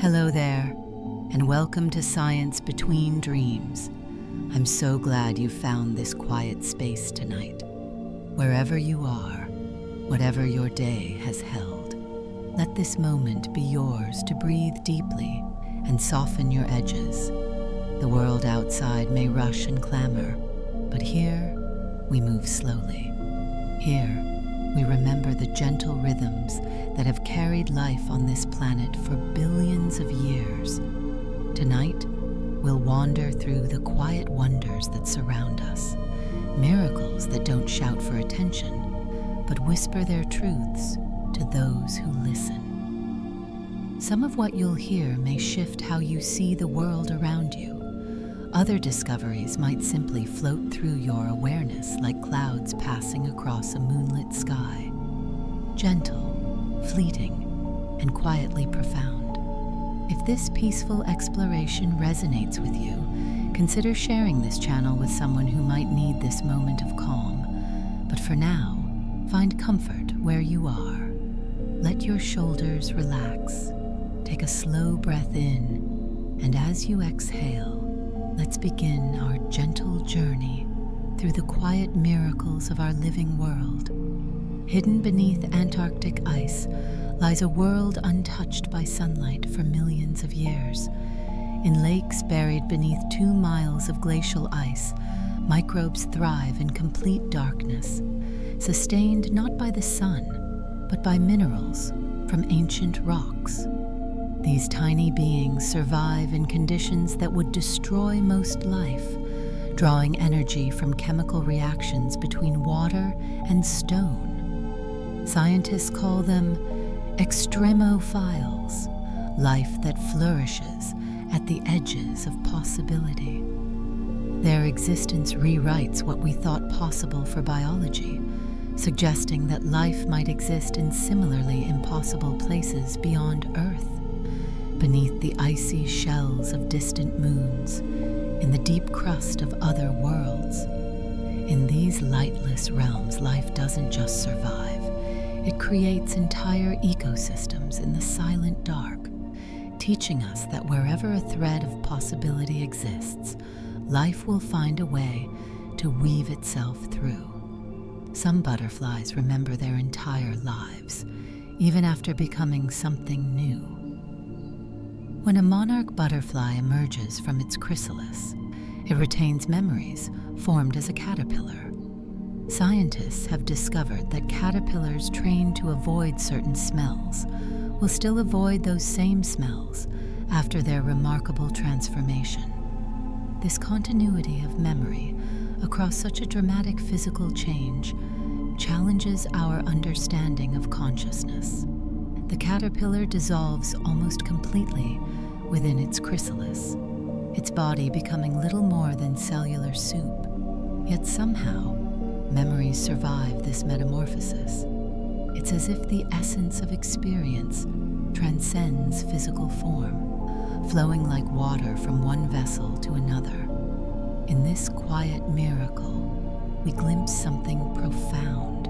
Hello there, and welcome to Science Between Dreams. I'm so glad you found this quiet space tonight. Wherever you are, whatever your day has held, let this moment be yours to breathe deeply and soften your edges. The world outside may rush and clamor, but here we move slowly. Here we remember the gentle rhythms that have carried life on this planet for billions of years. Tonight, we'll wander through the quiet wonders that surround us, miracles that don't shout for attention, but whisper their truths to those who listen. Some of what you'll hear may shift how you see the world around you. Other discoveries might simply float through your awareness like clouds passing across a moonlit sky. Gentle, fleeting, and quietly profound. If this peaceful exploration resonates with you, consider sharing this channel with someone who might need this moment of calm. But for now, find comfort where you are. Let your shoulders relax. Take a slow breath in, and as you exhale, let's begin our gentle journey through the quiet miracles of our living world. Hidden beneath Antarctic ice lies a world untouched by sunlight for millions of years. In lakes buried beneath 2 miles of glacial ice, microbes thrive in complete darkness, sustained not by the sun, but by minerals from ancient rocks. These tiny beings survive in conditions that would destroy most life, drawing energy from chemical reactions between water and stone. Scientists call them extremophiles, life that flourishes at the edges of possibility. Their existence rewrites what we thought possible for biology, suggesting that life might exist in similarly impossible places beyond Earth. Beneath the icy shells of distant moons, in the deep crust of other worlds. In these lightless realms, life doesn't just survive. It creates entire ecosystems in the silent dark, teaching us that wherever a thread of possibility exists, life will find a way to weave itself through. Some butterflies remember their entire lives, even after becoming something new. When a monarch butterfly emerges from its chrysalis, it retains memories formed as a caterpillar. Scientists have discovered that caterpillars trained to avoid certain smells will still avoid those same smells after their remarkable transformation. This continuity of memory across such a dramatic physical change challenges our understanding of consciousness. The caterpillar dissolves almost completely within its chrysalis, its body becoming little more than cellular soup. Yet somehow, memories survive this metamorphosis. It's as if the essence of experience transcends physical form, flowing like water from one vessel to another. In this quiet miracle, we glimpse something profound.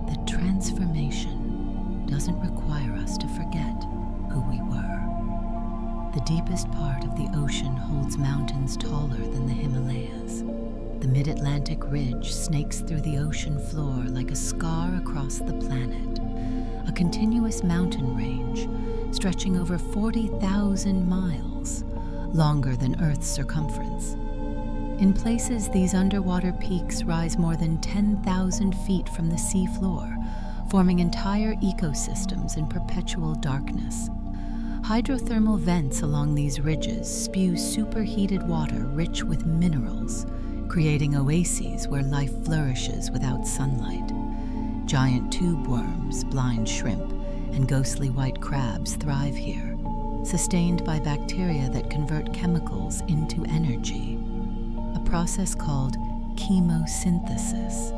That transformation doesn't require us to forget who we were. The deepest part of the ocean holds mountains taller than the Himalayas. The mid-Atlantic ridge snakes through the ocean floor like a scar across the planet, a continuous mountain range stretching over 40,000 miles, longer than Earth's circumference. In places, these underwater peaks rise more than 10,000 feet from the sea floor, forming entire ecosystems in perpetual darkness. Hydrothermal vents along these ridges spew superheated water rich with minerals, creating oases where life flourishes without sunlight. Giant tube worms, blind shrimp, and ghostly white crabs thrive here, sustained by bacteria that convert chemicals into energy, a process called chemosynthesis.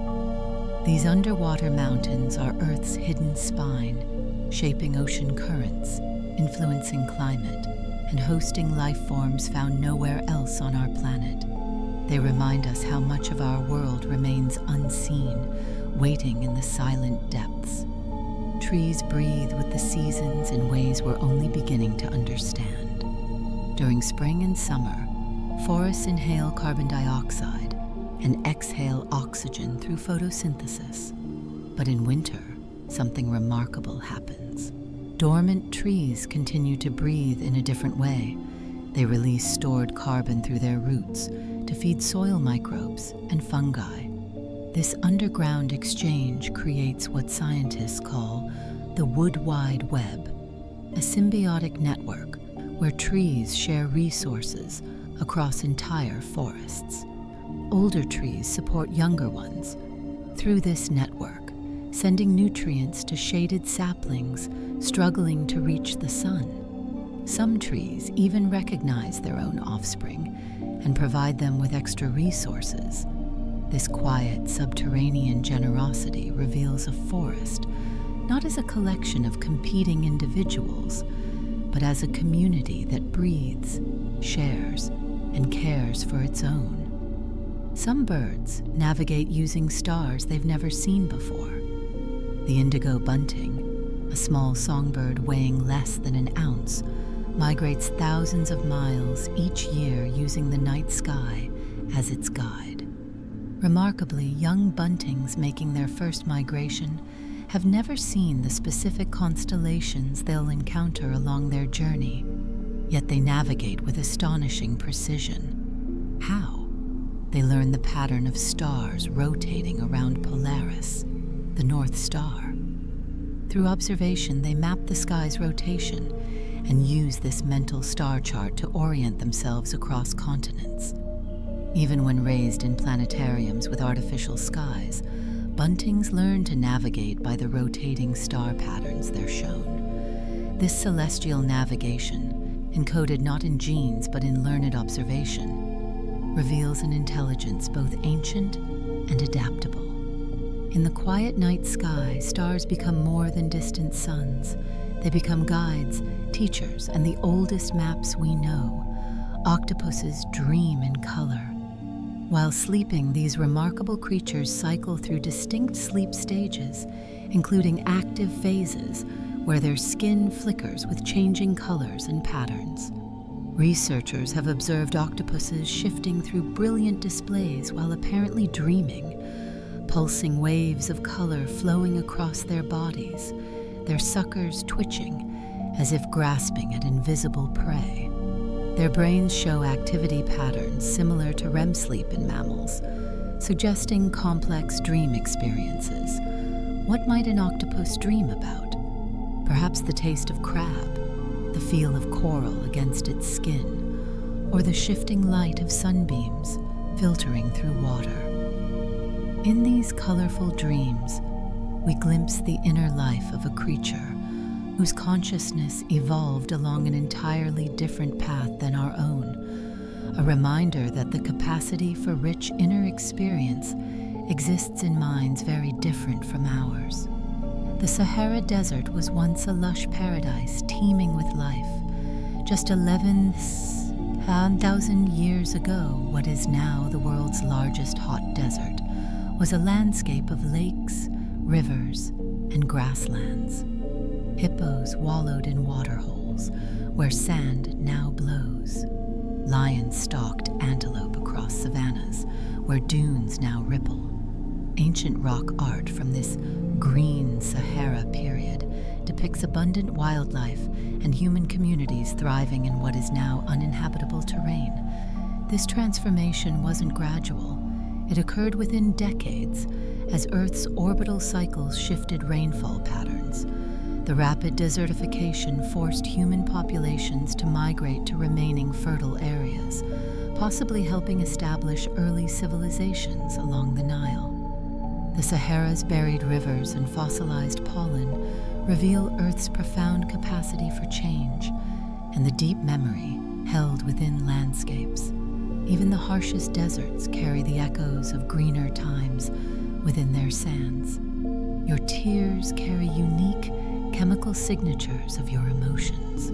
These underwater mountains are Earth's hidden spine, shaping ocean currents, influencing climate, and hosting life forms found nowhere else on our planet. They remind us how much of our world remains unseen, waiting in the silent depths. trees breathe with the seasons in ways we're only beginning to understand. During spring and summer, forests inhale carbon dioxide and exhale oxygen through photosynthesis. But in winter, something remarkable happens. Dormant trees continue to breathe in a different way. They release stored carbon through their roots to feed soil microbes and fungi. This underground exchange creates what scientists call the wood wide web, a symbiotic network where trees share resources across entire forests. Older trees support younger ones through this network, sending nutrients to shaded saplings struggling to reach the sun. Some trees even recognize their own offspring and provide them with extra resources. This quiet, subterranean generosity reveals a forest not as a collection of competing individuals, but as a community that breathes, shares, and cares for its own. Some birds navigate using stars they've never seen before. The indigo bunting, a small songbird weighing less than an ounce, migrates thousands of miles each year using the night sky as its guide. Remarkably, young buntings making their first migration have never seen the specific constellations they'll encounter along their journey, yet they navigate with astonishing precision. How? They learn the pattern of stars rotating around Polaris, the North Star. Through observation, they map the sky's rotation and use this mental star chart to orient themselves across continents. Even when raised in planetariums with artificial skies, buntings learn to navigate by the rotating star patterns they're shown. This celestial navigation, encoded not in genes but in learned observation, reveals an intelligence both ancient and adaptable. In the quiet night sky, stars become more than distant suns. They become guides, teachers, and the oldest maps we know. Octopuses dream in color. While sleeping, these remarkable creatures cycle through distinct sleep stages, including active phases where their skin flickers with changing colors and patterns. Researchers have observed octopuses shifting through brilliant displays while apparently dreaming, pulsing waves of color flowing across their bodies, their suckers twitching as if grasping at invisible prey. Their brains show activity patterns similar to REM sleep in mammals, suggesting complex dream experiences. What might an octopus dream about? Perhaps the taste of crab, the feel of coral against its skin, or the shifting light of sunbeams filtering through water. In these colorful dreams, we glimpse the inner life of a creature whose consciousness evolved along an entirely different path than our own, a reminder that the capacity for rich inner experience exists in minds very different from ours. The Sahara Desert was once a lush paradise teeming with life. Just 11,000 years ago, what is now the world's largest hot desert was a landscape of lakes, rivers, and grasslands. Hippos wallowed in waterholes where sand now blows. Lions stalked antelope across savannas where dunes now ripple. Ancient rock art from this green Sahara period depicts abundant wildlife and human communities thriving in what is now uninhabitable terrain. This transformation wasn't gradual. It occurred within decades as Earth's orbital cycles shifted rainfall patterns. The rapid desertification forced human populations to migrate to remaining fertile areas, possibly helping establish early civilizations along the Nile. The Sahara's buried rivers and fossilized pollen reveal Earth's profound capacity for change and the deep memory held within landscapes. Even the harshest deserts carry the echoes of greener times within their sands. Your tears carry unique chemical signatures of your emotions.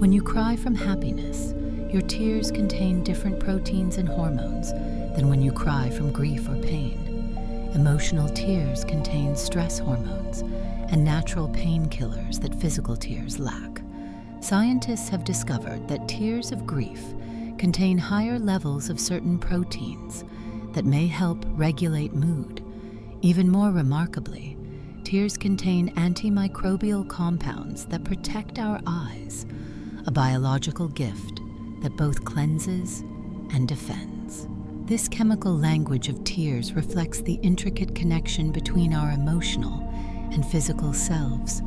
When you cry from happiness, your tears contain different proteins and hormones than when you cry from grief or pain. Emotional tears contain stress hormones and natural painkillers that physical tears lack, scientists have discovered that tears of grief contain higher levels of certain proteins that may help regulate mood. Even more remarkably, tears contain antimicrobial compounds that protect our eyes, a biological gift that both cleanses and defends. This chemical language of tears reflects the intricate connection between our emotional and physical selves.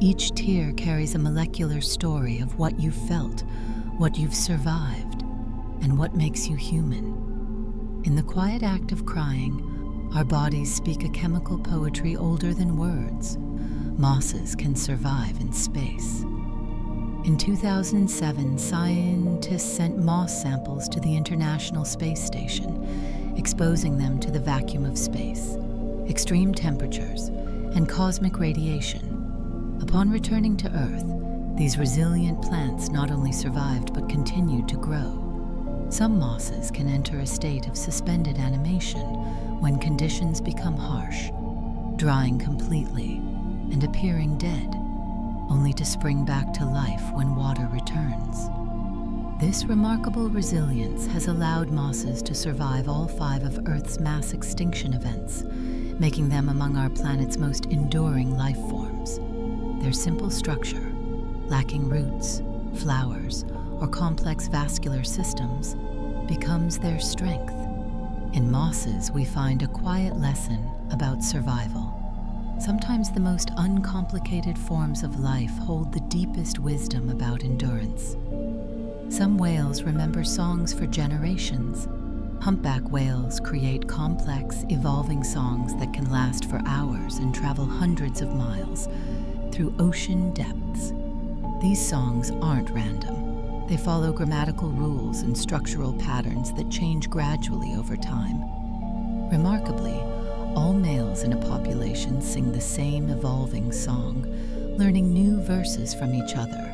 Each tear carries a molecular story of what you've felt, what you've survived, and what makes you human. In the quiet act of crying, our bodies speak a chemical poetry older than words. Mosses can survive in space. In 2007, scientists sent moss samples to the International Space Station, exposing them to the vacuum of space, extreme temperatures, and cosmic radiation. Upon returning to Earth, these resilient plants not only survived but continued to grow. Some mosses can enter a state of suspended animation when conditions become harsh, drying completely and appearing dead, only to spring back to life when water returns. This remarkable resilience has allowed mosses to survive all 5 of Earth's mass extinction events, making them among our planet's most enduring life forms. Their simple structure, lacking roots, flowers, or complex vascular systems, becomes their strength. In mosses, we find a quiet lesson about survival. Sometimes the most uncomplicated forms of life hold the deepest wisdom about endurance. Some whales remember songs for generations. Humpback whales create complex, evolving songs that can last for hours and travel hundreds of miles through ocean depths. These songs aren't random. They follow grammatical rules and structural patterns that change gradually over time. Remarkably, all males in a population sing the same evolving song, learning new verses from each other.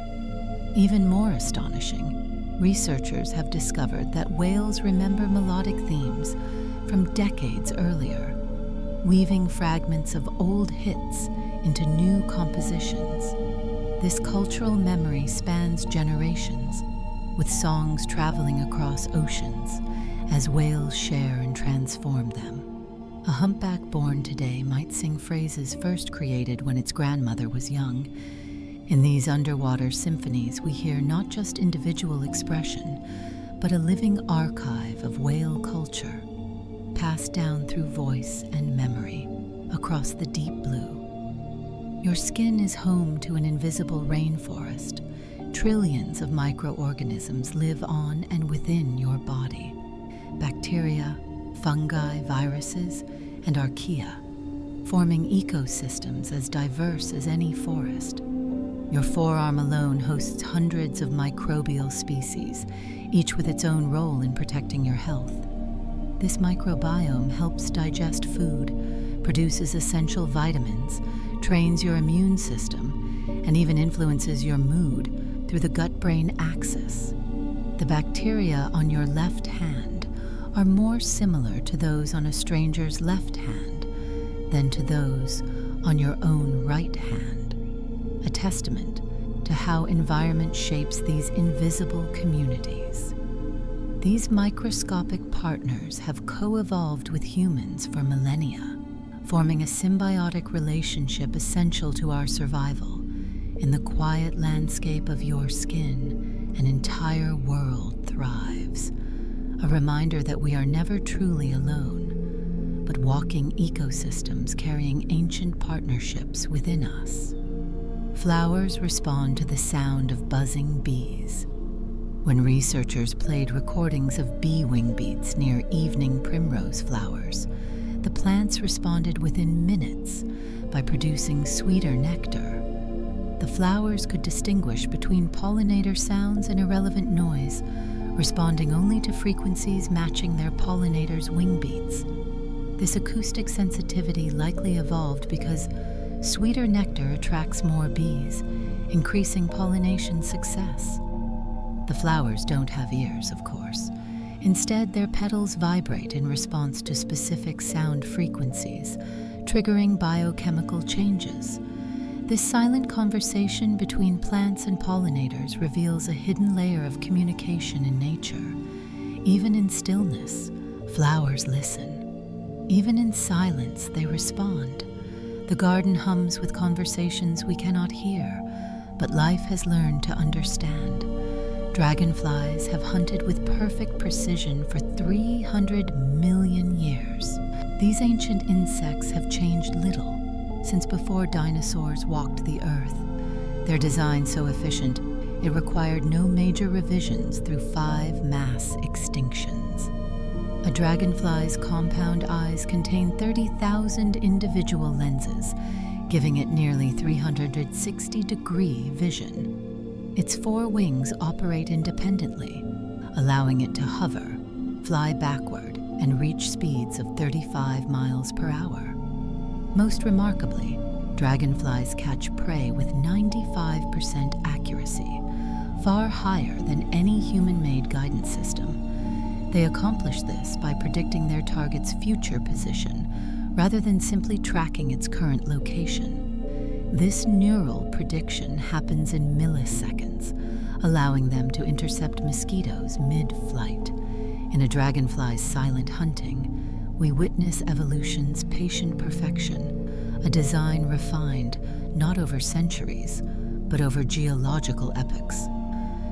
Even more astonishing, researchers have discovered that whales remember melodic themes from decades earlier, weaving fragments of old hits into new compositions. This cultural memory spans generations, with songs traveling across oceans as whales share and transform them. A humpback born today might sing phrases first created when its grandmother was young. In these underwater symphonies, we hear not just individual expression, but a living archive of whale culture, passed down through voice and memory across the deep blue. Your skin is home to an invisible rainforest. Trillions of microorganisms live on and within your body. Bacteria, fungi, viruses, and archaea, forming ecosystems as diverse as any forest. Your forearm alone hosts hundreds of microbial species, each with its own role in protecting your health. This microbiome helps digest food, produces essential vitamins, trains your immune system, and even influences your mood through the gut-brain axis. The bacteria on your left hand are more similar to those on a stranger's left hand than to those on your own right hand, a testament to how environment shapes these invisible communities. These microscopic partners have co-evolved with humans for millennia, forming a symbiotic relationship essential to our survival. In the quiet landscape of your skin, an entire world thrives. A reminder that we are never truly alone, but walking ecosystems carrying ancient partnerships within us. Flowers respond to the sound of buzzing bees. When researchers played recordings of bee wing beats near evening primrose flowers, the plants responded within minutes by producing sweeter nectar. The flowers could distinguish between pollinator sounds and irrelevant noise, responding only to frequencies matching their pollinators' wing beats. This acoustic sensitivity likely evolved because sweeter nectar attracts more bees, increasing pollination success. The flowers don't have ears, of course. Instead, their petals vibrate in response to specific sound frequencies, triggering biochemical changes. This silent conversation between plants and pollinators reveals a hidden layer of communication in nature. Even in stillness, flowers listen. Even in silence, they respond. The garden hums with conversations we cannot hear, but life has learned to understand. Dragonflies have hunted with perfect precision for 300 million years. These ancient insects have changed little since before dinosaurs walked the earth. Their design so efficient, it required no major revisions through 5 mass extinctions. A dragonfly's compound eyes contain 30,000 individual lenses, giving it nearly 360-degree vision. Its 4 wings operate independently, allowing it to hover, fly backward, and reach speeds of 35 miles per hour. Most remarkably, dragonflies catch prey with 95% accuracy, far higher than any human-made guidance system. They accomplish this by predicting their target's future position, rather than simply tracking its current location. This neural prediction happens in milliseconds, allowing them to intercept mosquitoes mid-flight. In a dragonfly's silent hunting, we witness evolution's patient perfection, a design refined not over centuries, but over geological epochs.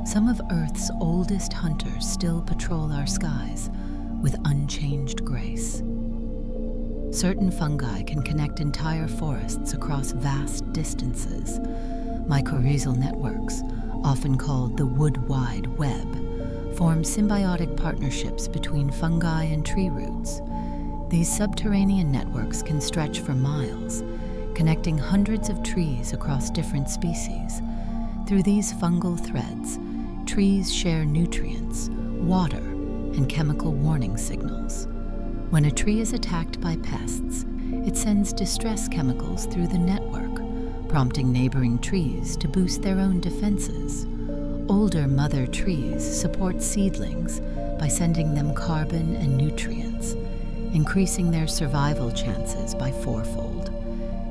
Some of Earth's oldest hunters still patrol our skies with unchanged grace. Certain fungi can connect entire forests across vast distances. Mycorrhizal networks, often called the wood wide web, form symbiotic partnerships between fungi and tree roots. These subterranean networks can stretch for miles, connecting hundreds of trees across different species. Through these fungal threads, trees share nutrients, water, and chemical warning signals. When a tree is attacked by pests, it sends distress chemicals through the network, prompting neighboring trees to boost their own defenses. Older mother trees support seedlings by sending them carbon and nutrients, increasing their survival chances by 4-fold.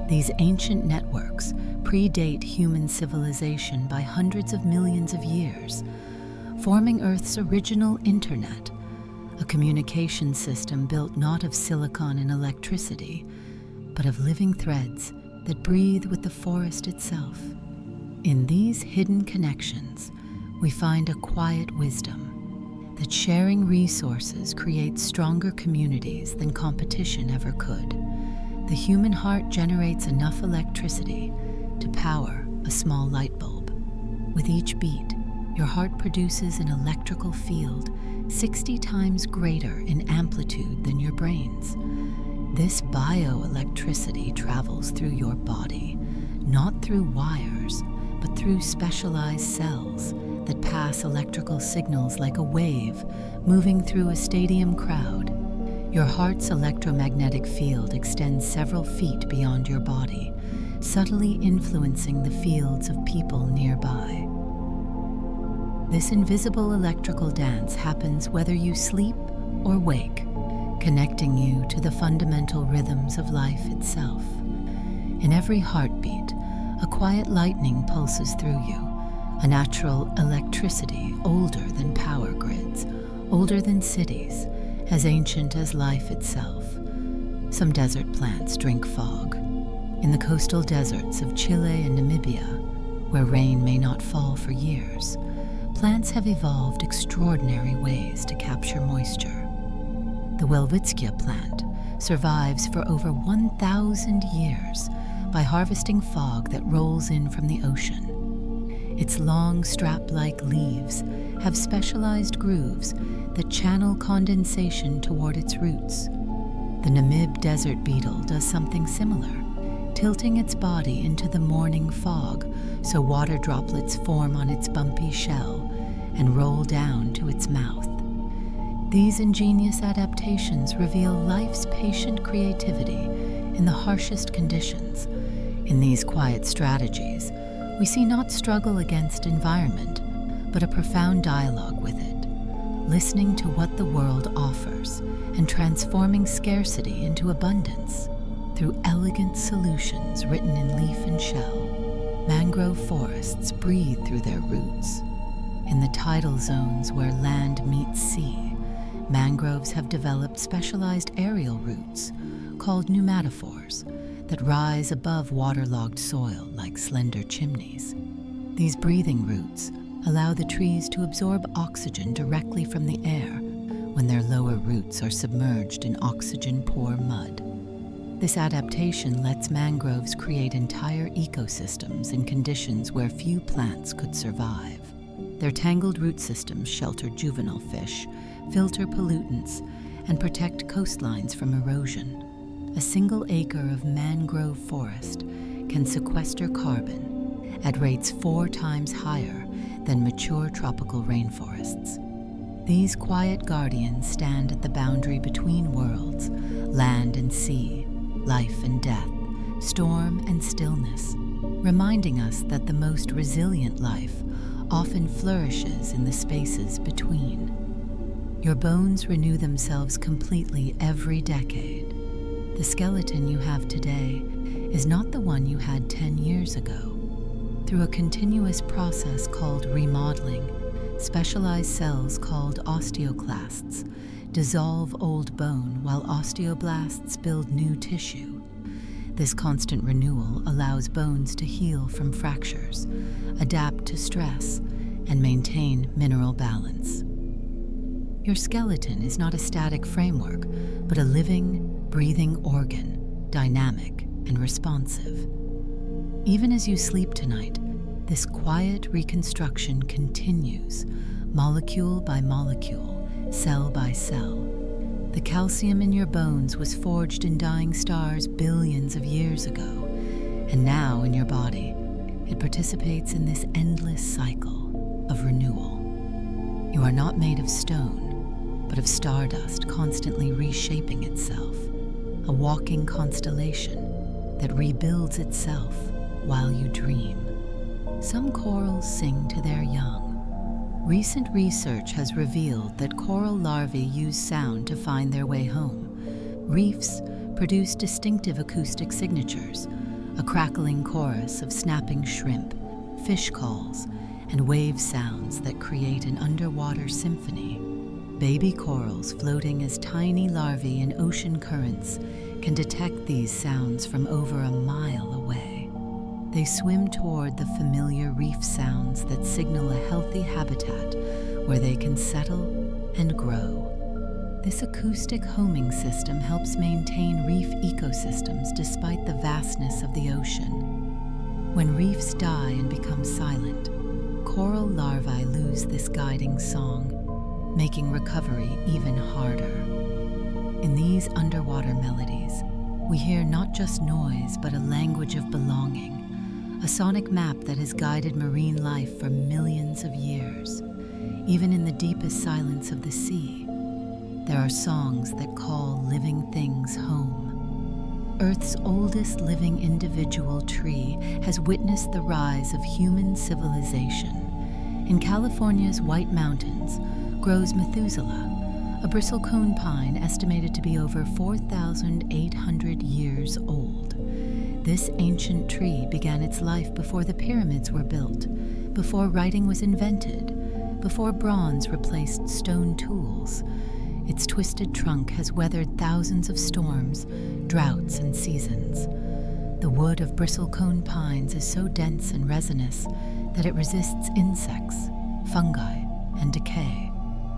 These ancient networks predate human civilization by hundreds of millions of years, forming Earth's original internet, a communication system built not of silicon and electricity, but of living threads that breathe with the forest itself. In these hidden connections, we find a quiet wisdom that sharing resources creates stronger communities than competition ever could. The human heart generates enough electricity to power a small light bulb. With each beat, your heart produces an electrical field 60 times greater in amplitude than your brain's. This bioelectricity travels through your body, not through wires, but through specialized cells that pass electrical signals like a wave moving through a stadium crowd. Your heart's electromagnetic field extends several feet beyond your body, subtly influencing the fields of people nearby. This invisible electrical dance happens whether you sleep or wake, connecting you to the fundamental rhythms of life itself. In every heartbeat, a quiet lightning pulses through you, a natural electricity older than power grids, older than cities, as ancient as life itself. Some desert plants drink fog. In the coastal deserts of Chile and Namibia, where rain may not fall for years, plants have evolved extraordinary ways to capture moisture. The Welwitschia plant survives for over 1,000 years by harvesting fog that rolls in from the ocean. Its long strap-like leaves have specialized grooves that channel condensation toward its roots. The Namib desert beetle does something similar, tilting its body into the morning fog so water droplets form on its bumpy shell and roll down to its mouth. These ingenious adaptations reveal life's patient creativity in the harshest conditions. In these quiet strategies, we see not struggle against environment, but a profound dialogue with it, listening to what the world offers and transforming scarcity into abundance through elegant solutions written in leaf and shell. mangrove forests breathe through their roots. In the tidal zones where land meets sea, mangroves have developed specialized aerial roots called pneumatophores that rise above waterlogged soil like slender chimneys. These breathing roots allow the trees to absorb oxygen directly from the air when their lower roots are submerged in oxygen-poor mud. This adaptation lets mangroves create entire ecosystems in conditions where few plants could survive. Their tangled root systems shelter juvenile fish, filter pollutants, and protect coastlines from erosion. A single acre of mangrove forest can sequester carbon at rates 4 times higher than mature tropical rainforests. These quiet guardians stand at the boundary between worlds, land and sea, life and death, storm and stillness, reminding us that the most resilient life often flourishes in the spaces between. Your bones renew themselves completely every decade. The skeleton you have today is not the one you had 10 years ago. Through a continuous process called remodeling, specialized cells called osteoclasts dissolve old bone while osteoblasts build new tissue. This constant renewal allows bones to heal from fractures, adapt to stress, and maintain mineral balance. Your skeleton is not a static framework, but a living, breathing organ, dynamic and responsive. Even as you sleep tonight, this quiet reconstruction continues, molecule by molecule, cell by cell. The calcium in your bones was forged in dying stars billions of years ago, and now in your body, it participates in this endless cycle of renewal. You are not made of stone, but of stardust constantly reshaping itself, a walking constellation that rebuilds itself while you dream. Some corals sing to their young. Recent research has revealed that coral larvae use sound to find their way home. Reefs produce distinctive acoustic signatures, a crackling chorus of snapping shrimp, fish calls, and wave sounds that create an underwater symphony. Baby corals floating as tiny larvae in ocean currents can detect these sounds from over a mile away. They swim toward the familiar reef sounds that signal a healthy habitat where they can settle and grow. This acoustic homing system helps maintain reef ecosystems despite the vastness of the ocean. When reefs die and become silent, coral larvae lose this guiding song, making recovery even harder. In these underwater melodies, we hear not just noise but a language of belonging, a sonic map that has guided marine life for millions of years. Even in the deepest silence of the sea, there are songs that call living things home. Earth's oldest living individual tree has witnessed the rise of human civilization. In California's White Mountains grows Methuselah, a bristlecone pine estimated to be over 4,800 years old. This ancient tree began its life before the pyramids were built, before writing was invented, before bronze replaced stone tools. Its twisted trunk has weathered thousands of storms, droughts, and seasons. The wood of bristlecone pines is so dense and resinous that it resists insects, fungi, and decay,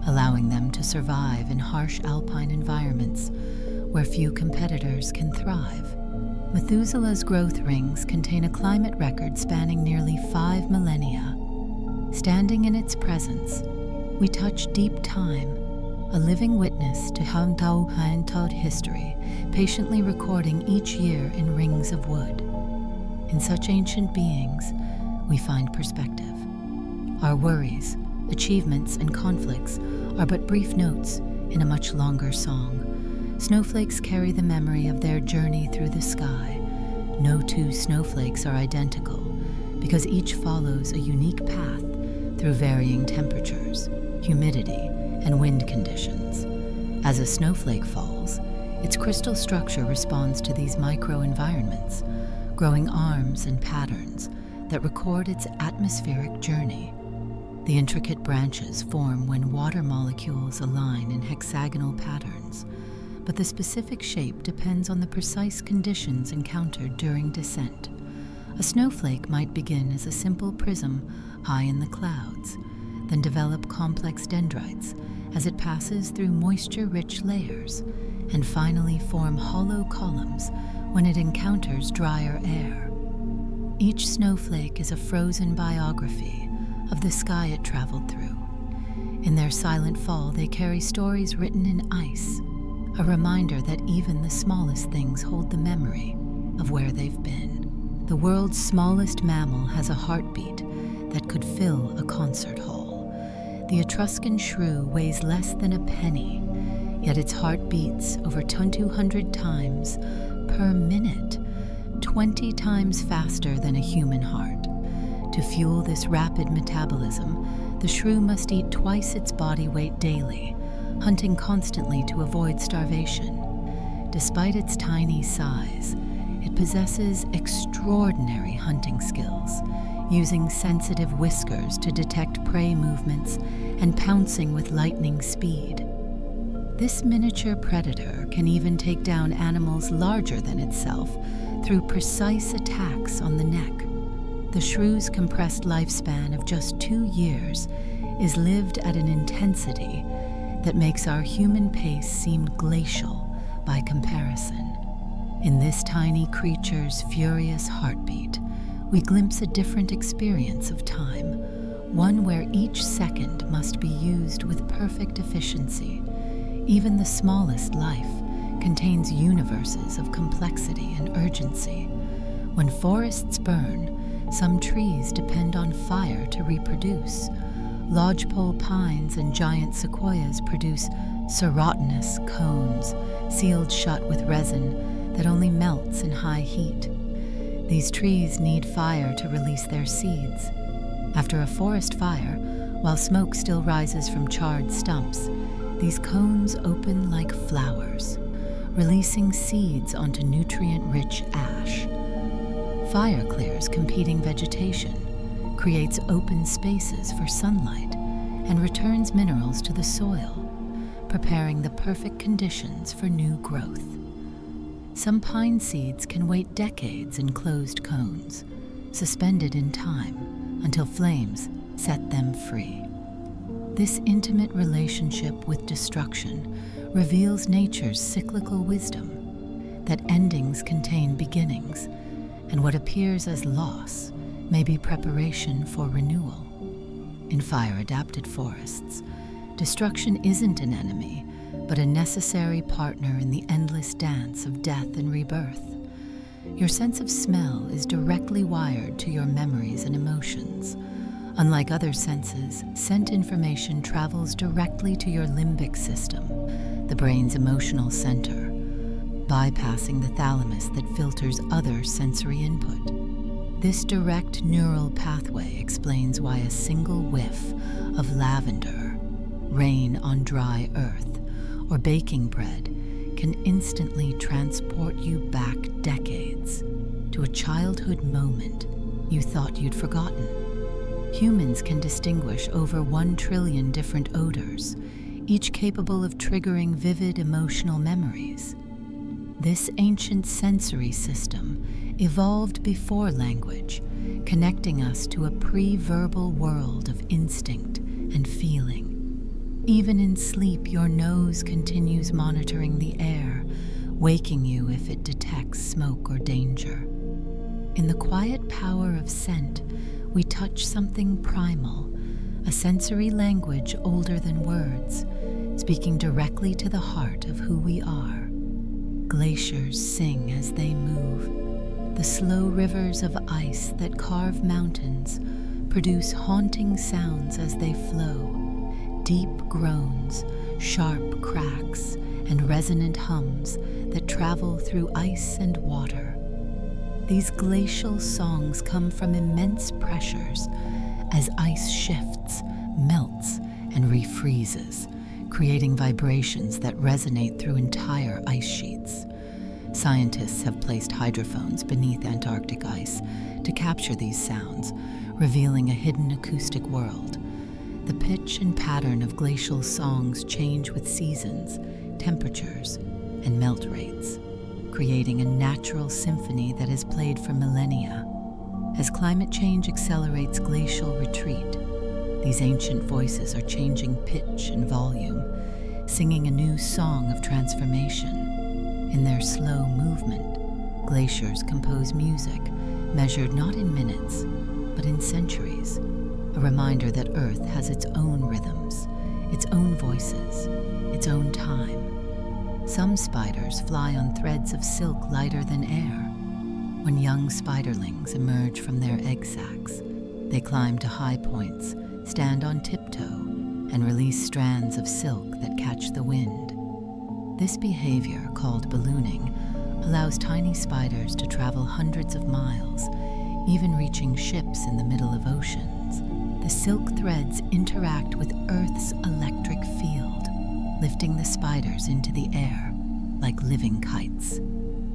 allowing them to survive in harsh alpine environments where few competitors can thrive. Methuselah's growth rings contain a climate record spanning nearly 5 millennia. Standing in its presence, we touch deep time, a living witness to Haintod history, patiently recording each year in rings of wood. In such ancient beings, we find perspective. Our worries, achievements, and conflicts are but brief notes in a much longer song. Snowflakes carry the memory of their journey through the sky. No two snowflakes are identical because each follows a unique path through varying temperatures, humidity, and wind conditions. As a snowflake falls, its crystal structure responds to these microenvironments, growing arms and patterns that record its atmospheric journey. The intricate branches form when water molecules align in hexagonal patterns, but the specific shape depends on the precise conditions encountered during descent. A snowflake might begin as a simple prism high in the clouds, then develop complex dendrites as it passes through moisture-rich layers, and finally form hollow columns when it encounters drier air. Each snowflake is a frozen biography of the sky it traveled through. In their silent fall, they carry stories written in ice, a reminder that even the smallest things hold the memory of where they've been. The world's smallest mammal has a heartbeat that could fill a concert hall. The Etruscan shrew weighs less than a penny, yet its heart beats over 200 times per minute, 20 times faster than a human heart. To fuel this rapid metabolism, the shrew must eat twice its body weight daily, hunting constantly to avoid starvation. Despite its tiny size, it possesses extraordinary hunting skills, using sensitive whiskers to detect prey movements and pouncing with lightning speed. This miniature predator can even take down animals larger than itself through precise attacks on the neck. The shrew's compressed lifespan of just 2 years is lived at an intensity that makes our human pace seem glacial by comparison. In this tiny creature's furious heartbeat, we glimpse a different experience of time, one where each second must be used with perfect efficiency. Even the smallest life contains universes of complexity and urgency. When forests burn, some trees depend on fire to reproduce. Lodgepole pines and giant sequoias produce serotinous cones, sealed shut with resin that only melts in high heat. These trees need fire to release their seeds. After a forest fire, while smoke still rises from charred stumps, these cones open like flowers, releasing seeds onto nutrient-rich ash. Fire clears competing vegetation, creates open spaces for sunlight, and returns minerals to the soil, preparing the perfect conditions for new growth. Some pine seeds can wait decades in closed cones, suspended in time until flames set them free. This intimate relationship with destruction reveals nature's cyclical wisdom, that endings contain beginnings, and what appears as loss may be preparation for renewal. In fire-adapted forests, destruction isn't an enemy, but a necessary partner in the endless dance of death and rebirth. Your sense of smell is directly wired to your memories and emotions. Unlike other senses, scent information travels directly to your limbic system, the brain's emotional center, bypassing the thalamus that filters other sensory input. This direct neural pathway explains why a single whiff of lavender, rain on dry earth, or baking bread can instantly transport you back decades to a childhood moment you thought you'd forgotten. Humans can distinguish over 1 trillion different odors, each capable of triggering vivid emotional memories. This ancient sensory system evolved before language, connecting us to a pre-verbal world of instinct and feeling. Even in sleep, your nose continues monitoring the air, waking you if it detects smoke or danger. In the quiet power of scent, we touch something primal, a sensory language older than words, speaking directly to the heart of who we are. Glaciers sing as they move. The slow rivers of ice that carve mountains produce haunting sounds as they flow. Deep groans, sharp cracks, and resonant hums that travel through ice and water. These glacial songs come from immense pressures as ice shifts, melts, and refreezes, creating vibrations that resonate through entire ice sheets. Scientists have placed hydrophones beneath Antarctic ice to capture these sounds, revealing a hidden acoustic world. The pitch and pattern of glacial songs change with seasons, temperatures, and melt rates, creating a natural symphony that has played for millennia. As climate change accelerates glacial retreat, these ancient voices are changing pitch and volume, singing a new song of transformation. In their slow movement, glaciers compose music measured not in minutes, but in centuries, a reminder that Earth has its own rhythms, its own voices, its own time. Some spiders fly on threads of silk lighter than air. When young spiderlings emerge from their egg sacs, they climb to high points, stand on tiptoe, and release strands of silk that catch the wind. This behavior, called ballooning, allows tiny spiders to travel hundreds of miles, even reaching ships in the middle of oceans. The silk threads interact with Earth's electric field, lifting the spiders into the air like living kites.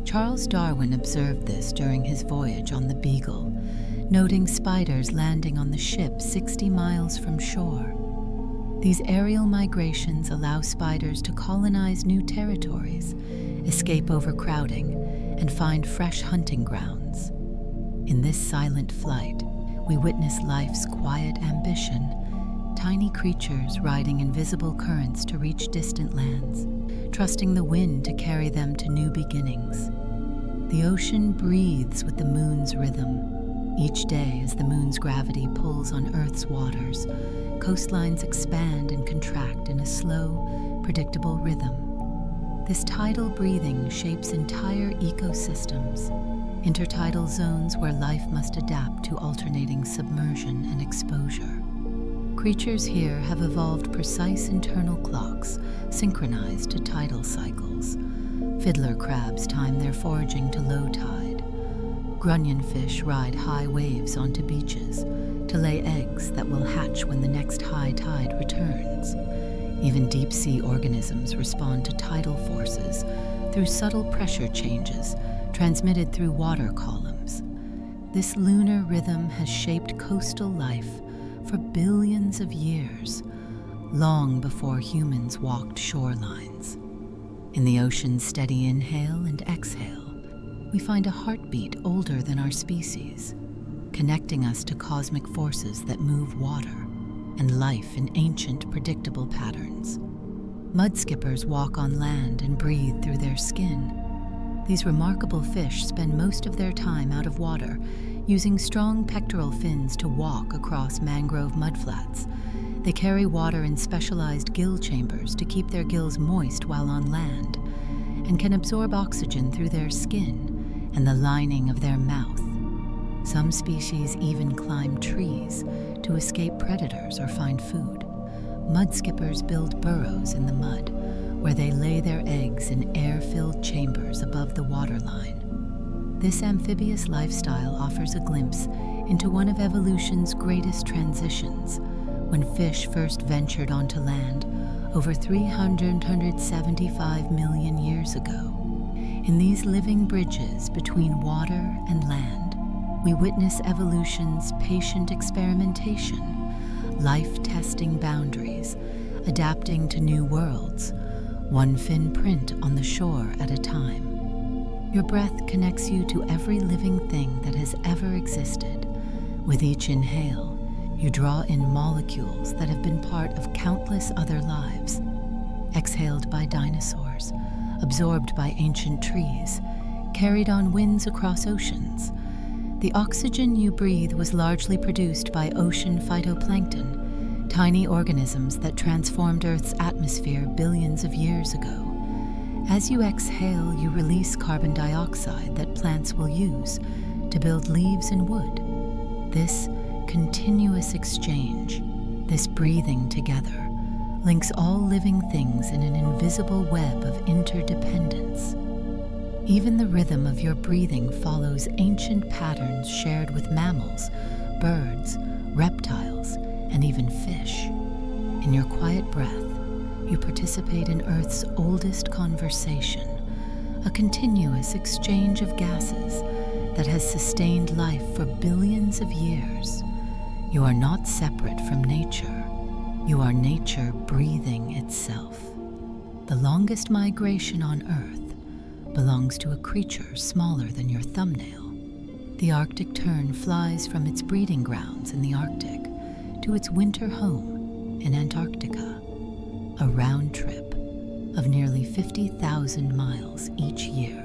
Charles Darwin observed this during his voyage on the Beagle, noting spiders landing on the ship 60 miles from shore. These aerial migrations allow spiders to colonize new territories, escape overcrowding, and find fresh hunting grounds. In this silent flight, we witness life's quiet ambition, tiny creatures riding invisible currents to reach distant lands, trusting the wind to carry them to new beginnings. The ocean breathes with the moon's rhythm. Each day, as the moon's gravity pulls on Earth's waters, coastlines expand and contract in a slow, predictable rhythm. This tidal breathing shapes entire ecosystems, intertidal zones where life must adapt to alternating submersion and exposure. Creatures here have evolved precise internal clocks synchronized to tidal cycles. Fiddler crabs time their foraging to low tide. Grunion fish ride high waves onto beaches to lay eggs that will hatch when the next high tide returns. Even deep-sea organisms respond to tidal forces through subtle pressure changes transmitted through water columns. This lunar rhythm has shaped coastal life for billions of years, long before humans walked shorelines. In the ocean's steady inhale and exhale, we find a heartbeat older than our species, connecting us to cosmic forces that move water and life in ancient, predictable patterns. Mudskippers walk on land and breathe through their skin. These remarkable fish spend most of their time out of water, using strong pectoral fins to walk across mangrove mudflats. They carry water in specialized gill chambers to keep their gills moist while on land, and can absorb oxygen through their skin and the lining of their mouth. Some species even climb trees to escape predators or find food. Mudskippers build burrows in the mud, where they lay their eggs in air-filled chambers above the waterline. This amphibious lifestyle offers a glimpse into one of evolution's greatest transitions, when fish first ventured onto land over 375 million years ago. In these living bridges between water and land, we witness evolution's patient experimentation, life testing boundaries, adapting to new worlds, one fin print on the shore at a time. Your breath connects you to every living thing that has ever existed. With each inhale, you draw in molecules that have been part of countless other lives, exhaled by dinosaurs, absorbed by ancient trees, carried on winds across oceans. The oxygen you breathe was largely produced by ocean phytoplankton, tiny organisms that transformed Earth's atmosphere billions of years ago. As you exhale, you release carbon dioxide that plants will use to build leaves and wood. This continuous exchange, this breathing together, links all living things in an invisible web of interdependence. Even the rhythm of your breathing follows ancient patterns shared with mammals, birds, reptiles, and even fish. In your quiet breath, you participate in Earth's oldest conversation, a continuous exchange of gases that has sustained life for billions of years. You are not separate from nature. You are nature breathing itself. The longest migration on Earth belongs to a creature smaller than your thumbnail. The Arctic tern flies from its breeding grounds in the Arctic to its winter home in Antarctica, a round trip of nearly 50,000 miles each year.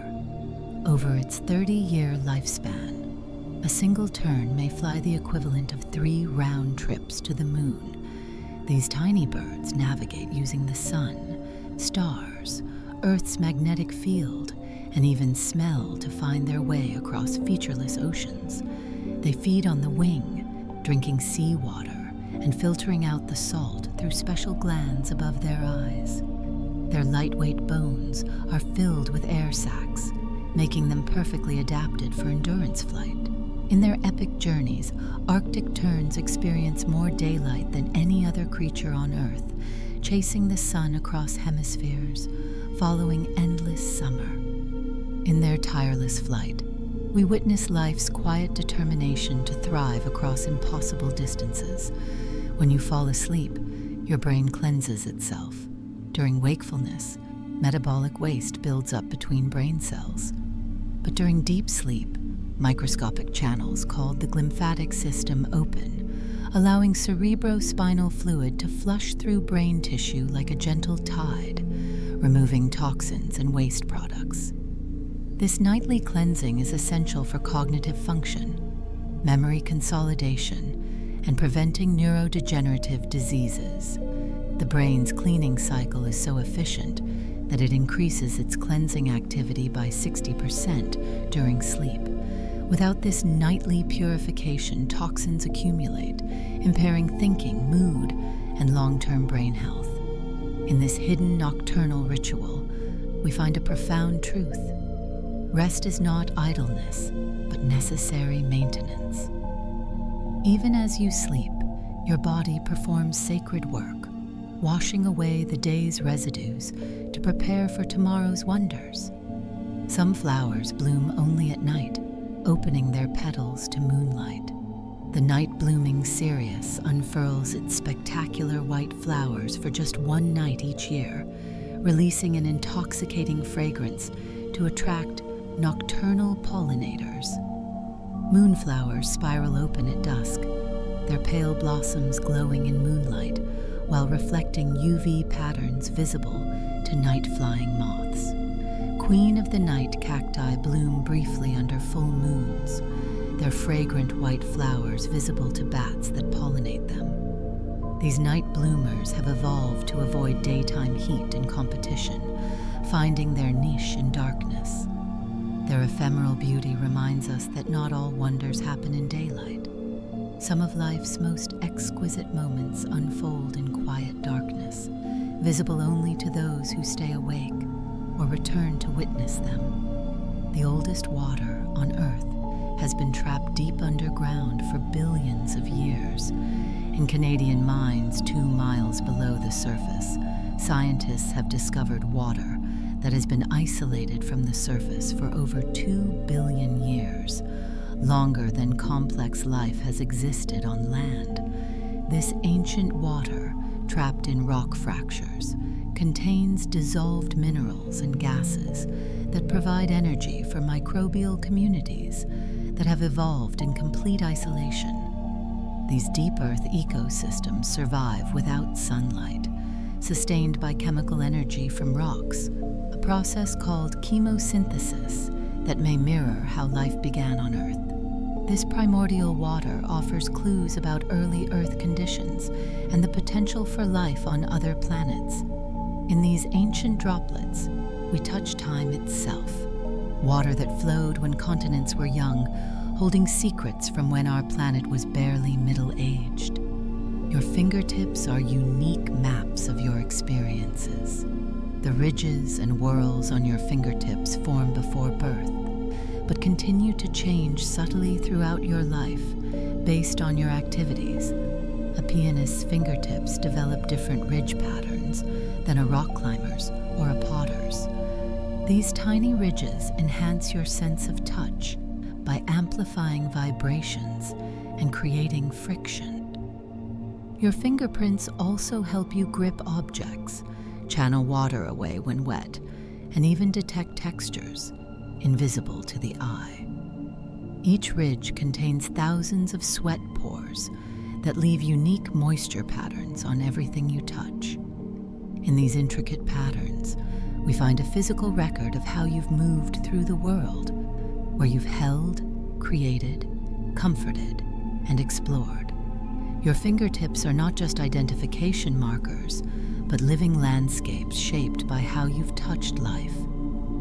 Over its 30-year lifespan, a single tern may fly the equivalent of 3 round trips to the moon. These tiny birds navigate using the sun, stars, Earth's magnetic field, and even smell to find their way across featureless oceans. They feed on the wing, drinking seawater and filtering out the salt through special glands above their eyes. Their lightweight bones are filled with air sacs, making them perfectly adapted for endurance flight. In their epic journeys, Arctic terns experience more daylight than any other creature on Earth, chasing the sun across hemispheres, following endless summer. In their tireless flight, we witness life's quiet determination to thrive across impossible distances. When you fall asleep, your brain cleanses itself. During wakefulness, metabolic waste builds up between brain cells. But during deep sleep, microscopic channels called the glymphatic system open, allowing cerebrospinal fluid to flush through brain tissue like a gentle tide, removing toxins and waste products. This nightly cleansing is essential for cognitive function, memory consolidation, and preventing neurodegenerative diseases. The brain's cleaning cycle is so efficient that it increases its cleansing activity by 60% during sleep. Without this nightly purification, toxins accumulate, impairing thinking, mood, and long-term brain health. In this hidden nocturnal ritual, we find a profound truth. Rest is not idleness, but necessary maintenance. Even as you sleep, your body performs sacred work, washing away the day's residues to prepare for tomorrow's wonders. Some flowers bloom only at night, opening their petals to moonlight. The night-blooming cereus unfurls its spectacular white flowers for just one night each year, releasing an intoxicating fragrance to attract nocturnal pollinators. Moonflowers spiral open at dusk, their pale blossoms glowing in moonlight while reflecting UV patterns visible to night-flying moths. Queen of the night cacti bloom briefly under full moons, their fragrant white flowers visible to bats that pollinate them. These night bloomers have evolved to avoid daytime heat and competition, finding their niche in darkness. Their ephemeral beauty reminds us that not all wonders happen in daylight. Some of life's most exquisite moments unfold in quiet darkness, visible only to those who stay awake or return to witness them. The oldest water on Earth has been trapped deep underground for billions of years. In Canadian mines 2 miles below the surface, scientists have discovered water that has been isolated from the surface for over 2 billion years, longer than complex life has existed on land. This ancient water, trapped in rock fractures, contains dissolved minerals and gases that provide energy for microbial communities that have evolved in complete isolation. These deep Earth ecosystems survive without sunlight, sustained by chemical energy from rocks, a process called chemosynthesis that may mirror how life began on Earth. This primordial water offers clues about early Earth conditions and the potential for life on other planets. In these ancient droplets, we touch time itself, water that flowed when continents were young, holding secrets from when our planet was barely middle-aged. Your fingertips are unique maps of your experiences. The ridges and whorls on your fingertips form before birth, but continue to change subtly throughout your life based on your activities. A pianist's fingertips develop different ridge patterns than a rock climber's or a potter's. These tiny ridges enhance your sense of touch by amplifying vibrations and creating friction. Your fingerprints also help you grip objects, channel water away when wet, and even detect textures invisible to the eye. Each ridge contains thousands of sweat pores that leave unique moisture patterns on everything you touch. In these intricate patterns, we find a physical record of how you've moved through the world, where you've held, created, comforted, and explored. Your fingertips are not just identification markers, but living landscapes shaped by how you've touched life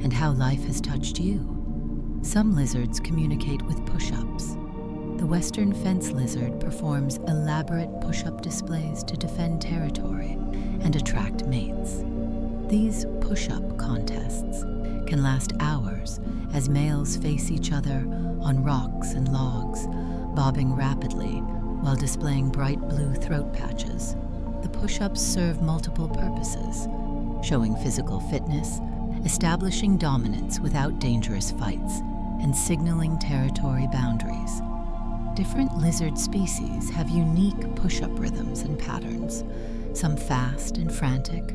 and how life has touched you. Some lizards communicate with push-ups. The western fence lizard performs elaborate push-up displays to defend territory and attract mates. These push-up contests can last hours as males face each other on rocks and logs, bobbing rapidly while displaying bright blue throat patches. The push-ups serve multiple purposes, showing physical fitness, establishing dominance without dangerous fights, and signaling territory boundaries. Different lizard species have unique push-up rhythms and patterns, some fast and frantic,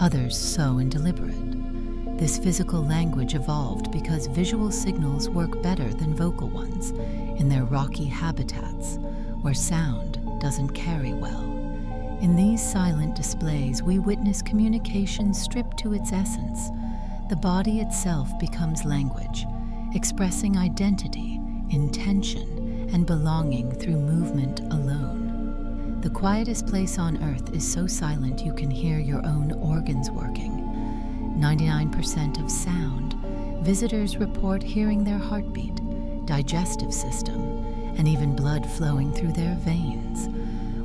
others slow and deliberate. This physical language evolved because visual signals work better than vocal ones in their rocky habitats, where sound doesn't carry well. In these silent displays, we witness communication stripped to its essence. The body itself becomes language, expressing identity, intention, and belonging through movement alone. The quietest place on earth is so silent you can hear your own organs working. 99% of sound, visitors report hearing their heartbeat, digestive system, and even blood flowing through their veins.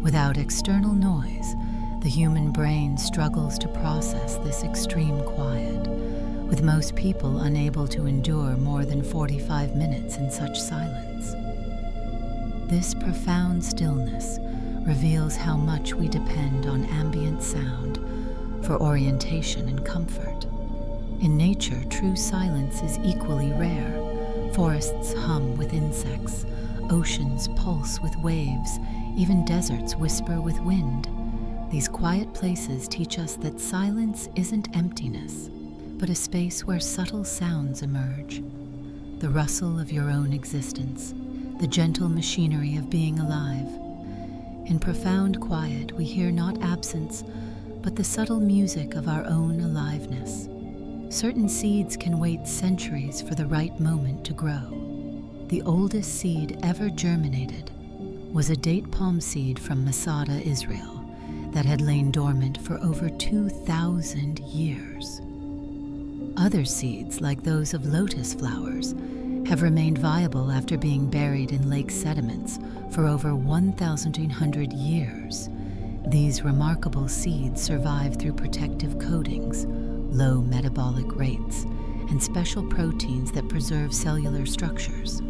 Without external noise, the human brain struggles to process this extreme quiet, with most people unable to endure more than 45 minutes in such silence. This profound stillness reveals how much we depend on ambient sound for orientation and comfort. In nature, true silence is equally rare. Forests hum with insects, oceans pulse with waves, even deserts whisper with wind. These quiet places teach us that silence isn't emptiness, but a space where subtle sounds emerge. The rustle of your own existence, the gentle machinery of being alive. In profound quiet, we hear not absence, but the subtle music of our own aliveness. Certain seeds can wait centuries for the right moment to grow. The oldest seed ever germinated was a date palm seed from Masada, Israel, that had lain dormant for over 2,000 years. Other seeds, like those of lotus flowers, have remained viable after being buried in lake sediments for over 1,800 years. These remarkable seeds survive through protective coatings, low metabolic rates, and special proteins that preserve cellular structures.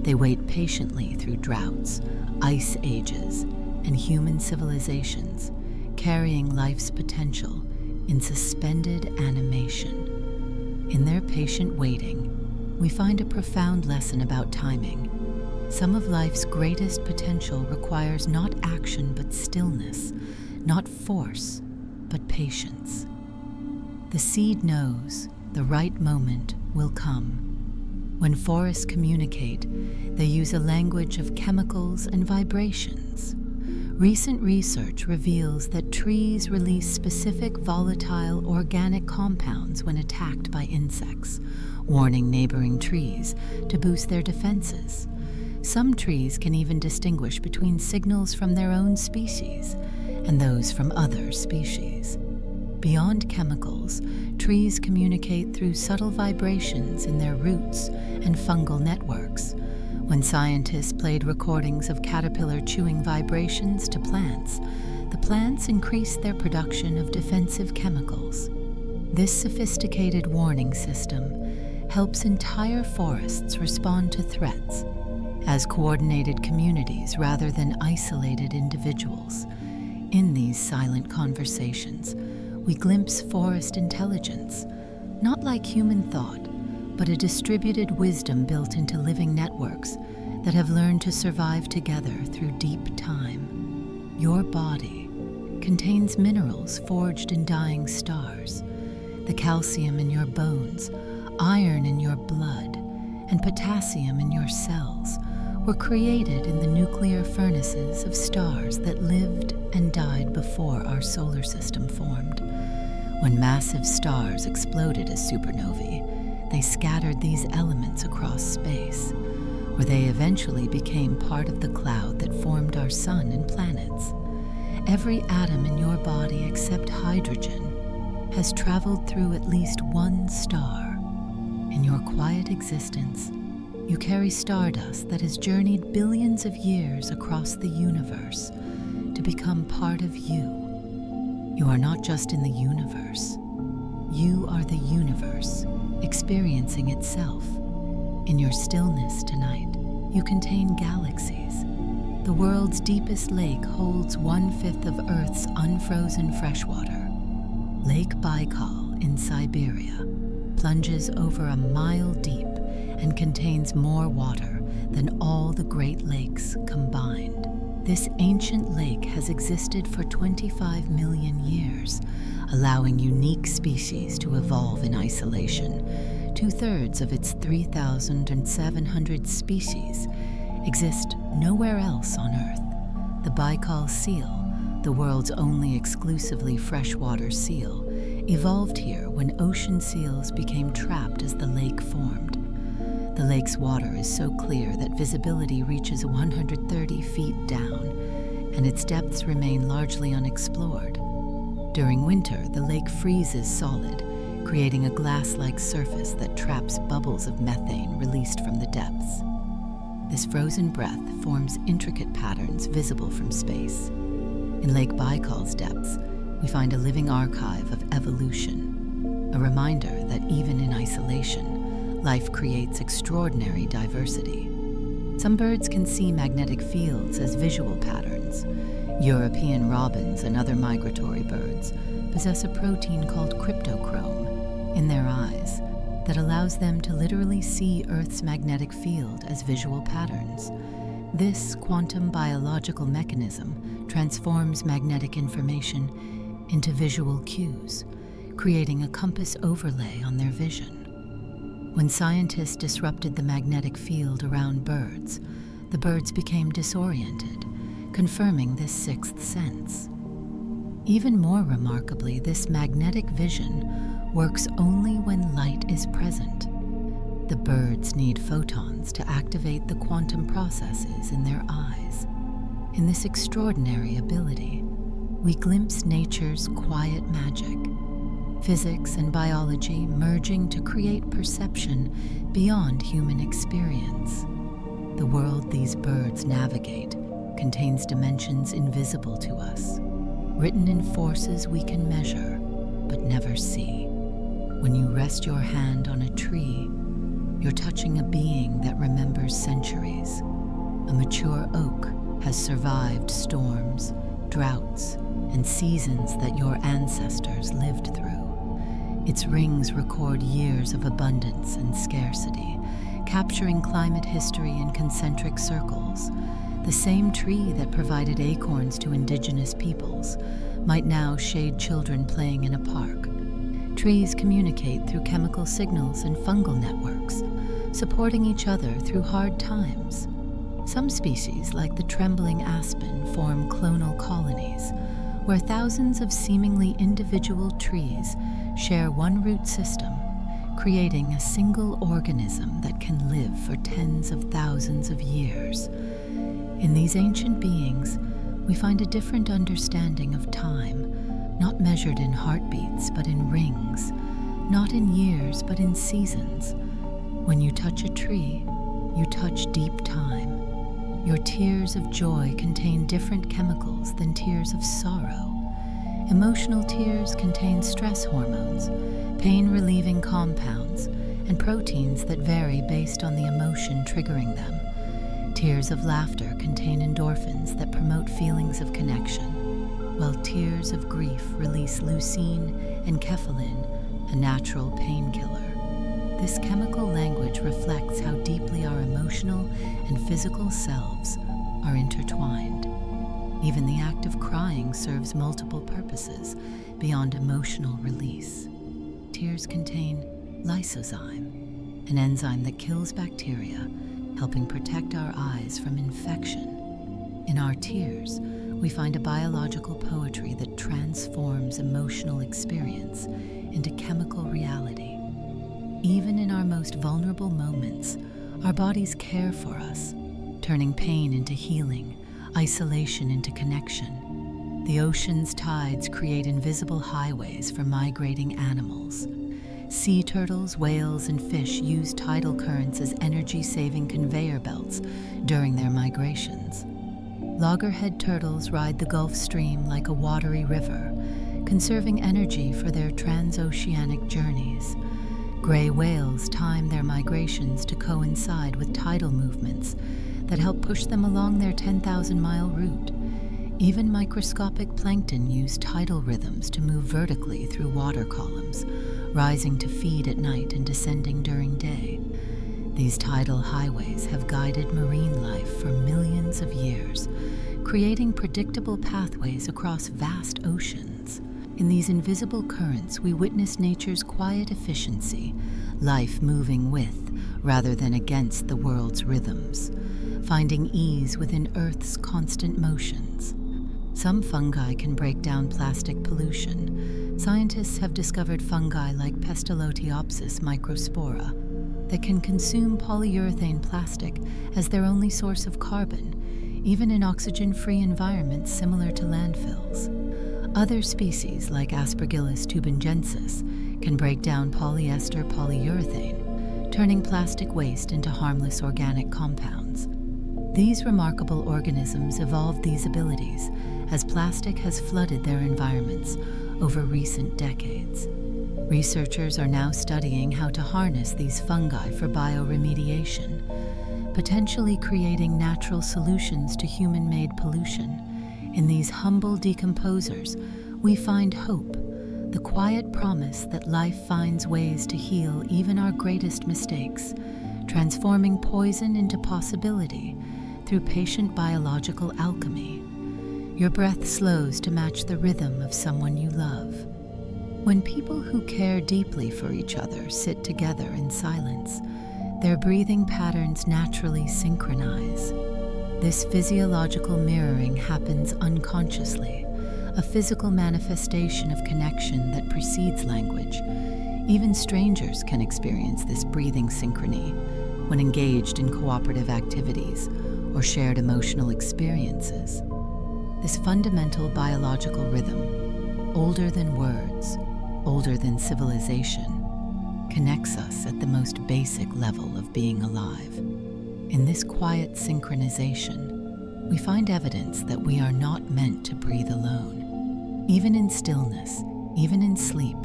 They wait patiently through droughts, ice ages, and human civilizations, carrying life's potential in suspended animation. In their patient waiting, we find a profound lesson about timing. Some of life's greatest potential requires not action but stillness, not force but patience. The seed knows the right moment will come. When forests communicate, they use a language of chemicals and vibrations. Recent research reveals that trees release specific volatile organic compounds when attacked by insects, warning neighboring trees to boost their defenses. Some trees can even distinguish between signals from their own species and those from other species. Beyond chemicals, trees communicate through subtle vibrations in their roots and fungal networks. When scientists played recordings of caterpillar chewing vibrations to plants, the plants increased their production of defensive chemicals. This sophisticated warning system helps entire forests respond to threats as coordinated communities rather than isolated individuals. In these silent conversations, we glimpse forest intelligence, not like human thought, but a distributed wisdom built into living networks that have learned to survive together through deep time. Your body contains minerals forged in dying stars, the calcium in your bones, iron in your blood, and potassium in your cells were created in the nuclear furnaces of stars that lived and died before our solar system formed. When massive stars exploded as supernovae, they scattered these elements across space, where they eventually became part of the cloud that formed our sun and planets. Every atom in your body except hydrogen has traveled through at least one star. In your quiet existence, you carry stardust that has journeyed billions of years across the universe to become part of you. You are not just in the universe. You are the universe, experiencing itself. In your stillness tonight, you contain galaxies. The world's deepest lake holds 1/5 of Earth's unfrozen freshwater. Lake Baikal in Siberia plunges over a mile deep and contains more water than all the Great Lakes combined. This ancient lake has existed for 25 million years, allowing unique species to evolve in isolation. 2/3 of its 3,700 species exist nowhere else on Earth. The Baikal seal, the world's only exclusively freshwater seal, evolved here when ocean seals became trapped as the lake formed. The lake's water is so clear that visibility reaches 130 feet down, and its depths remain largely unexplored. During winter, the lake freezes solid, creating a glass-like surface that traps bubbles of methane released from the depths. This frozen breath forms intricate patterns visible from space. In Lake Baikal's depths, we find a living archive of evolution, a reminder that even in isolation, life creates extraordinary diversity. Some birds can see magnetic fields as visual patterns. European robins and other migratory birds possess a protein called cryptochrome in their eyes that allows them to literally see Earth's magnetic field as visual patterns. This quantum biological mechanism transforms magnetic information into visual cues, creating a compass overlay on their vision. When scientists disrupted the magnetic field around birds, the birds became disoriented, confirming this sixth sense. Even more remarkably, this magnetic vision works only when light is present. The birds need photons to activate the quantum processes in their eyes. In this extraordinary ability, we glimpse nature's quiet magic, physics and biology merging to create perception beyond human experience. The world these birds navigate contains dimensions invisible to us, written in forces we can measure but never see. When you rest your hand on a tree, you're touching a being that remembers centuries. A mature oak has survived storms, droughts, and seasons that your ancestors lived through. Its rings record years of abundance and scarcity, capturing climate history in concentric circles. The same tree that provided acorns to indigenous peoples might now shade children playing in a park. Trees communicate through chemical signals and fungal networks, supporting each other through hard times. Some species, like the trembling aspen, form clonal colonies, where thousands of seemingly individual trees share one root system, creating a single organism that can live for tens of thousands of years. In these ancient beings, we find a different understanding of time, not measured in heartbeats but in rings, not in years but in seasons. When you touch a tree, you touch deep time. Your tears of joy contain different chemicals than tears of sorrow. Emotional tears contain stress hormones, pain-relieving compounds, and proteins that vary based on the emotion triggering them. Tears of laughter contain endorphins that promote feelings of connection, while tears of grief release leucine and kephalin, a natural painkiller. This chemical language reflects how deeply our emotional and physical selves are intertwined. Even the act of crying serves multiple purposes beyond emotional release. Tears contain lysozyme, an enzyme that kills bacteria, helping protect our eyes from infection. In our tears, we find a biological poetry that transforms emotional experience into chemical reality. Even in our most vulnerable moments, our bodies care for us, turning pain into healing, isolation into connection. The ocean's tides create invisible highways for migrating animals. Sea turtles, whales, and fish use tidal currents as energy-saving conveyor belts during their migrations. Loggerhead turtles ride the Gulf Stream like a watery river, conserving energy for their transoceanic journeys. Gray whales time their migrations to coincide with tidal movements that help push them along their 10,000-mile route. Even microscopic plankton use tidal rhythms to move vertically through water columns, rising to feed at night and descending during day. These tidal highways have guided marine life for millions of years, creating predictable pathways across vast oceans. In these invisible currents, we witness nature's quiet efficiency, life moving with, rather than against, the world's rhythms, finding ease within Earth's constant motions. Some fungi can break down plastic pollution. Scientists have discovered fungi like Pestalothiopsis microspora that can consume polyurethane plastic as their only source of carbon, even in oxygen-free environments similar to landfills. Other species, like Aspergillus tubangensis, can break down polyester polyurethane, turning plastic waste into harmless organic compounds. These remarkable organisms evolved these abilities as plastic has flooded their environments over recent decades. Researchers are now studying how to harness these fungi for bioremediation, potentially creating natural solutions to human-made pollution. In these humble decomposers, we find hope, the quiet promise that life finds ways to heal even our greatest mistakes, transforming poison into possibility through patient biological alchemy. Your breath slows to match the rhythm of someone you love. When people who care deeply for each other sit together in silence, their breathing patterns naturally synchronize. This physiological mirroring happens unconsciously, a physical manifestation of connection that precedes language. Even strangers can experience this breathing synchrony when engaged in cooperative activities or shared emotional experiences. This fundamental biological rhythm, older than words, older than civilization, connects us at the most basic level of being alive. In this quiet synchronization, we find evidence that we are not meant to breathe alone. Even in stillness, even in sleep,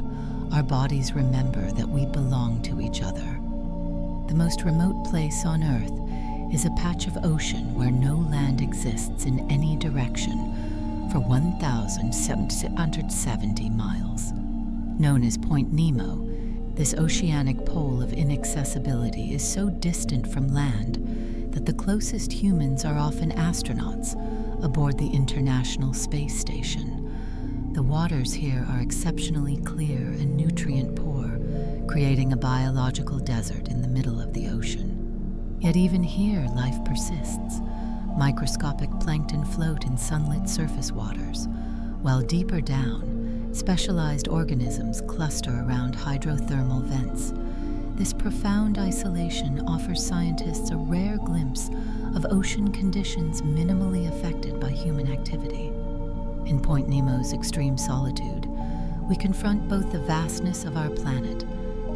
our bodies remember that we belong to each other. The most remote place on Earth is a patch of ocean where no land exists in any direction for 1,770 miles. Known as Point Nemo, this oceanic pole of inaccessibility is so distant from land that the closest humans are often astronauts aboard the International Space Station. The waters here are exceptionally clear and nutrient-poor, creating a biological desert in the middle of the ocean. Yet even here, life persists. Microscopic plankton float in sunlit surface waters, while deeper down, specialized organisms cluster around hydrothermal vents. This profound isolation offers scientists a rare glimpse of ocean conditions minimally affected by human activity. In Point Nemo's extreme solitude, we confront both the vastness of our planet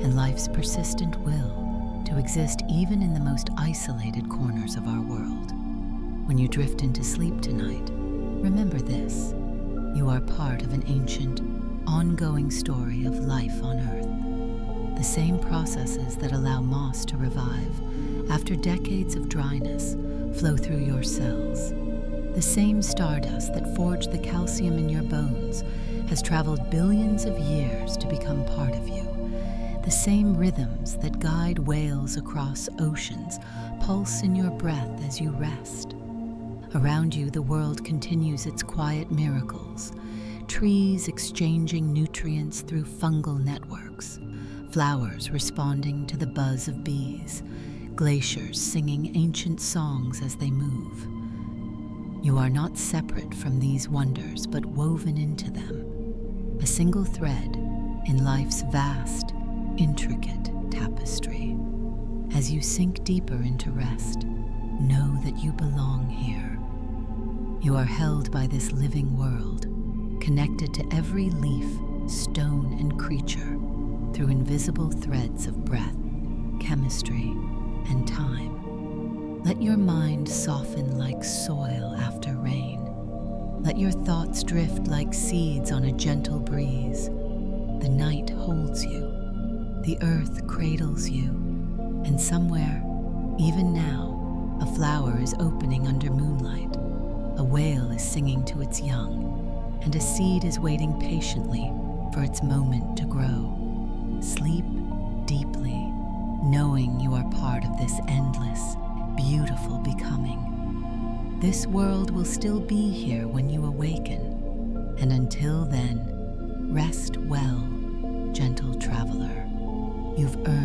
and life's persistent will to exist even in the most isolated corners of our world. When you drift into sleep tonight, remember this: you are part of an ancient, ongoing story of life on Earth. The same processes that allow moss to revive after decades of dryness flow through your cells. The same stardust that forged the calcium in your bones has traveled billions of years to become part of you. The same rhythms that guide whales across oceans pulse in your breath as you rest. Around you, the world continues its quiet miracles, trees exchanging nutrients through fungal networks, flowers responding to the buzz of bees, glaciers singing ancient songs as they move. You are not separate from these wonders, but woven into them, a single thread in life's vast, intricate tapestry. As you sink deeper into rest, know that you belong here. You are held by this living world, connected to every leaf, stone, and creature through invisible threads of breath, chemistry, and time. Let your mind soften like soil after rain. Let your thoughts drift like seeds on a gentle breeze. The night holds you. The earth cradles you. And somewhere, even now, a flower is opening under moonlight. A whale is singing to its young, and a seed is waiting patiently for its moment to grow. Sleep deeply, knowing you are part of this endless, beautiful becoming. This world will still be here when you awaken, and until then, rest well, gentle traveler. You've earned